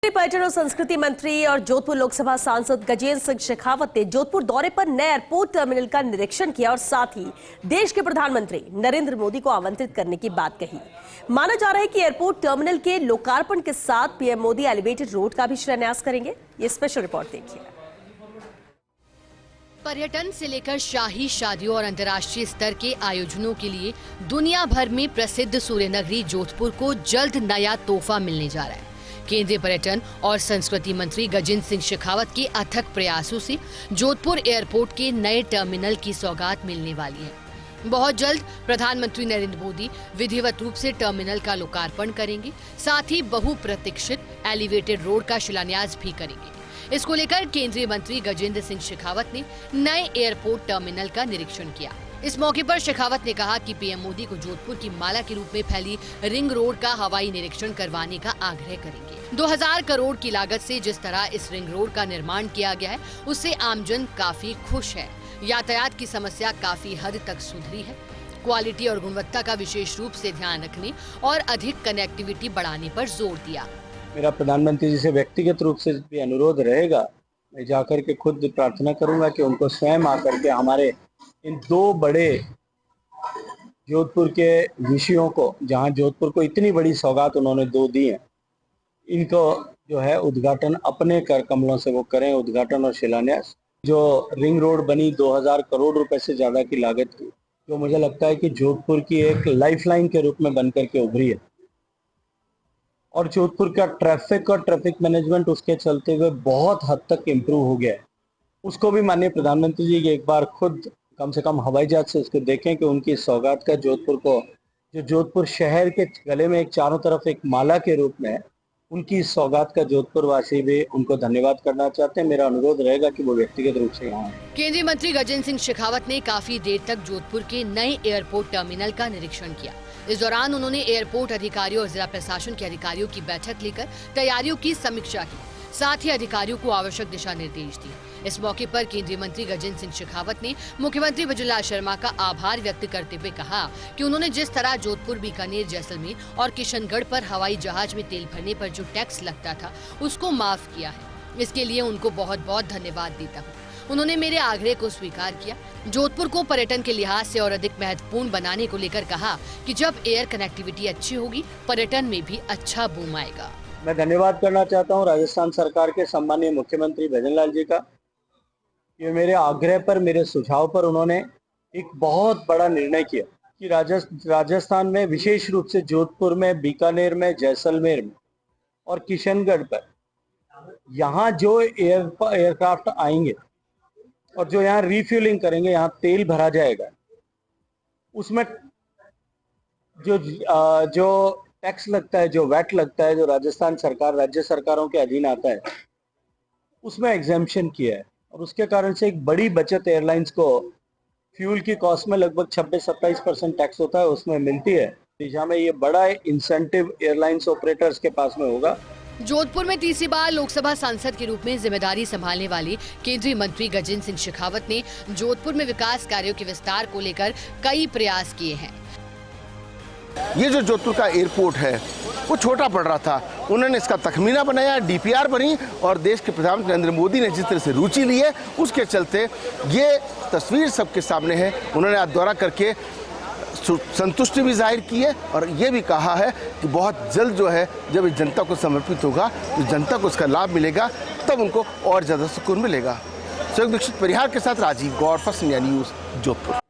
पर्यटन और संस्कृति मंत्री और जोधपुर लोकसभा सांसद गजेंद्र सिंह शेखावत ने जोधपुर दौरे पर नए एयरपोर्ट टर्मिनल का निरीक्षण किया और साथ ही देश के प्रधानमंत्री नरेंद्र मोदी को आमंत्रित करने की बात कही। माना जा रहा है कि एयरपोर्ट टर्मिनल के लोकार्पण के साथ पीएम मोदी एलिवेटेड रोड का भी शिलान्यास करेंगे। ये स्पेशल रिपोर्ट देखिए। पर्यटन से लेकर शाही शादियों और अंतर्राष्ट्रीय स्तर के आयोजनों के लिए दुनिया भर में प्रसिद्ध सूर्य नगरी जोधपुर को जल्द नया तोहफा मिलने जा रहा है। केंद्रीय पर्यटन और संस्कृति मंत्री गजेंद्र सिंह शेखावत के अथक प्रयासों से जोधपुर एयरपोर्ट के नए टर्मिनल की सौगात मिलने वाली है। बहुत जल्द प्रधानमंत्री नरेंद्र मोदी विधिवत रूप से टर्मिनल का लोकार्पण करेंगे, साथ ही बहुप्रतीक्षित एलिवेटेड रोड का शिलान्यास भी करेंगे। इसको लेकर केंद्रीय मंत्री गजेंद्र सिंह शेखावत ने नए एयरपोर्ट टर्मिनल का निरीक्षण किया। इस मौके पर शेखावत ने कहा कि पीएम मोदी को जोधपुर की माला के रूप में फैली रिंग रोड का हवाई निरीक्षण करवाने का आग्रह करेंगे। 2000 करोड़ की लागत से जिस तरह इस रिंग रोड का निर्माण किया गया है, उससे आमजन काफी खुश है। यातायात की समस्या काफी हद तक सुधरी है। क्वालिटी और गुणवत्ता का विशेष रूप से ध्यान रखने और अधिक कनेक्टिविटी बढ़ाने पर जोर दिया। मेरा प्रधानमंत्री जी से व्यक्तिगत रूप से भी अनुरोध रहेगा, मैं जाकर के खुद प्रार्थना करूंगा कि उनको स्वयं आकर के हमारे इन दो बड़े जोधपुर के विषयों को, जहां जोधपुर को इतनी बड़ी सौगात उन्होंने दो दी है, इनको जो है उद्घाटन अपने कर कमलों से वो करें, उद्घाटन और शिलान्यास। जो रिंग रोड बनी 2000 करोड़ रुपए से ज्यादा की लागत की, जो मुझे लगता है कि जोधपुर की एक लाइफलाइन के रूप में बनकर के उभरी है और जोधपुर का ट्रैफिक और ट्रैफिक मैनेजमेंट उसके चलते हुए बहुत हद तक इम्प्रूव हो गया है। उसको भी माननीय प्रधानमंत्री जी एक बार खुद कम से कम हवाई जहाज से उसको देखें कि उनकी सौगात का जोधपुर को, जो जोधपुर शहर के गले में एक चारों तरफ एक माला के रूप में है, उनकी सौगात का जोधपुर वासी भी उनको धन्यवाद करना चाहते हैं। मेरा अनुरोध रहेगा कि वो व्यक्तिगत रूप से यहाँ आए। केंद्रीय मंत्री गजेंद्र सिंह शेखावत ने काफी देर तक जोधपुर के नए एयरपोर्ट टर्मिनल का निरीक्षण किया। इस दौरान उन्होंने एयरपोर्ट अधिकारियों और जिला प्रशासन के अधिकारियों की बैठक लेकर तैयारियों की समीक्षा की, साथ ही अधिकारियों को आवश्यक दिशा निर्देश दिए। इस मौके पर केंद्रीय मंत्री गजेंद्र सिंह शेखावत ने मुख्यमंत्री वजुला शर्मा का आभार व्यक्त करते हुए कहा कि उन्होंने जिस तरह जोधपुर, बीकानेर, जैसलमेर और किशनगढ़ पर हवाई जहाज में तेल भरने पर जो टैक्स लगता था, उसको माफ किया है। इसके लिए उनको बहुत बहुत धन्यवाद देता हूँ। उन्होंने मेरे आग्रह को स्वीकार किया। जोधपुर को पर्यटन के लिहाज से और अधिक महत्वपूर्ण बनाने को लेकर कहा कि जब एयर कनेक्टिविटी अच्छी होगी, पर्यटन में भी अच्छा बूम आएगा। मैं धन्यवाद करना चाहता हूँ राजस्थान सरकार के सम्मानीय मुख्यमंत्री भजन लाल जी का। ये मेरे आग्रह पर, मेरे सुझाव पर उन्होंने एक बहुत बड़ा निर्णय किया कि राजस्थान में, विशेष रूप से जोधपुर में, बीकानेर में, जैसलमेर में और किशनगढ़ पर, यहाँ जो एयरक्राफ्ट आएंगे और जो यहाँ रिफ्यूलिंग करेंगे, यहाँ तेल भरा जाएगा, उसमें जो टैक्स लगता है, जो वैट लगता है, जो राजस्थान सरकार, राज्य सरकारों के अधीन आता है, उसमें एग्जेम्पशन किया है और उसके कारण से एक बड़ी बचत एयरलाइंस को फ्यूल की कॉस्ट में लगभग 26-27% टैक्स होता है, उसमें मिलती है। दिशा में ये बड़ा इंसेंटिव एयरलाइंस ऑपरेटर्स के पास में होगा। जोधपुर में तीसरी बार लोकसभा सांसद के रूप में जिम्मेदारी संभालने वाले केंद्रीय मंत्री गजेंद्र सिंह शेखावत ने जोधपुर में विकास कार्यों के विस्तार को लेकर कई प्रयास किए हैं। ये जो जोधपुर का एयरपोर्ट है वो छोटा पड़ रहा था, उन्होंने इसका तखमीना बनाया, डीपीआर बनी और देश के प्रधानमंत्री नरेंद्र मोदी ने जिस तरह से रुचि ली है, उसके चलते ये तस्वीर सबके सामने है। उन्होंने आज दौरा करके संतुष्टि भी जाहिर की है और ये भी कहा है कि बहुत जल्द जो है, जब इस जनता को समर्पित होगा तो जनता को इसका लाभ मिलेगा, तब उनको और ज़्यादा सुकून मिलेगा। सहयोग दीक्षित परिहार के साथ राजीव गौर, फर्स्ट इंडिया न्यूज़, जोधपुर।